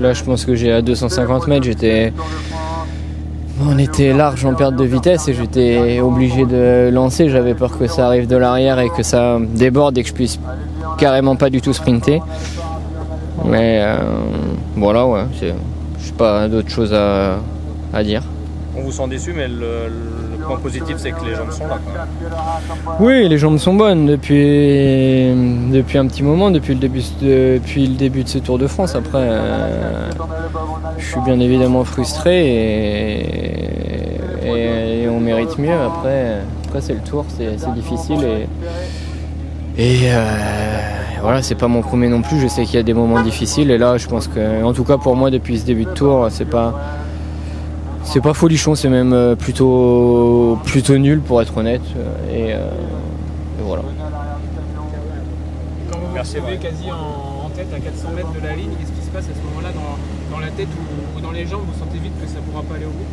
Là, je pense que j'ai à 250 mètres, on était large en perte de vitesse et j'étais obligé de lancer. J'avais peur que ça arrive de l'arrière et que ça déborde et que je puisse carrément pas du tout sprinter. Mais voilà, ouais, j'ai pas d'autre chose à dire. On vous sent déçu, mais le point positif, c'est que les jambes sont là, quand même. Oui, les jambes sont bonnes depuis un petit moment, depuis le début de ce Tour de France. Après, je suis bien évidemment frustré et on mérite mieux. Après c'est le Tour, c'est difficile et voilà, c'est pas mon premier non plus. Je sais qu'il y a des moments difficiles et là, je pense que, en tout cas pour moi, depuis ce début de Tour, c'est pas folichon, c'est même plutôt nul pour être honnête. Et voilà. Quand vous vous retrouvez quasi en tête à 400 mètres de la ligne, qu'est-ce qui se passe à ce moment-là dans la tête ou dans les jambes? Vous sentez vite que ça ne pourra pas aller au bout?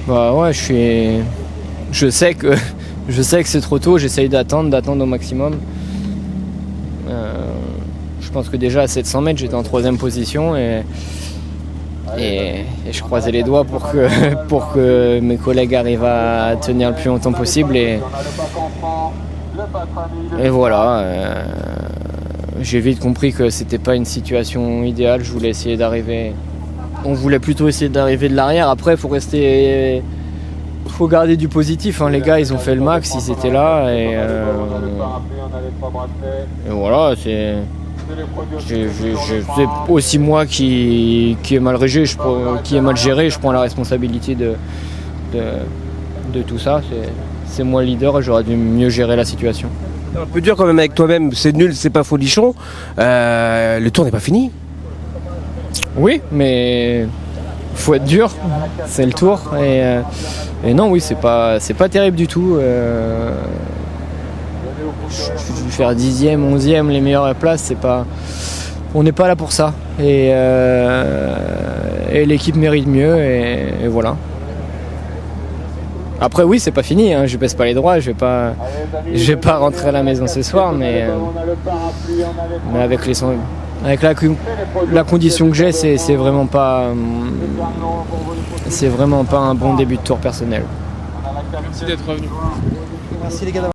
Bah ouais, je sais que c'est trop tôt, j'essaye d'attendre au maximum. Je pense que déjà à 700 mètres, j'étais en 3e position et je croisais les doigts pour que mes collègues arrivent à tenir le plus longtemps possible et voilà. J'ai vite compris que c'était pas une situation idéale. On voulait plutôt essayer d'arriver de l'arrière. Après, faut garder du positif, hein. Les gars, ils ont fait le max, ils étaient là et voilà, c'est aussi moi qui est mal géré, je prends la responsabilité de tout ça. C'est moi le leader et j'aurais dû mieux gérer la situation. Un peu dur quand même avec toi-même, c'est nul, c'est pas folichon. Le Tour n'est pas fini. Oui, mais faut être dur, c'est le Tour et non, oui, c'est pas terrible du tout. Je vais faire 10e, 11e, les meilleures places, on n'est pas là pour ça. Et l'équipe mérite mieux et voilà. Après oui, c'est pas fini, hein, je baisse pas les droits, je vais pas rentrer à la maison ce soir, mais avec la condition que j'ai, c'est vraiment pas un bon début de Tour personnel. Merci d'être revenu. Merci les gars.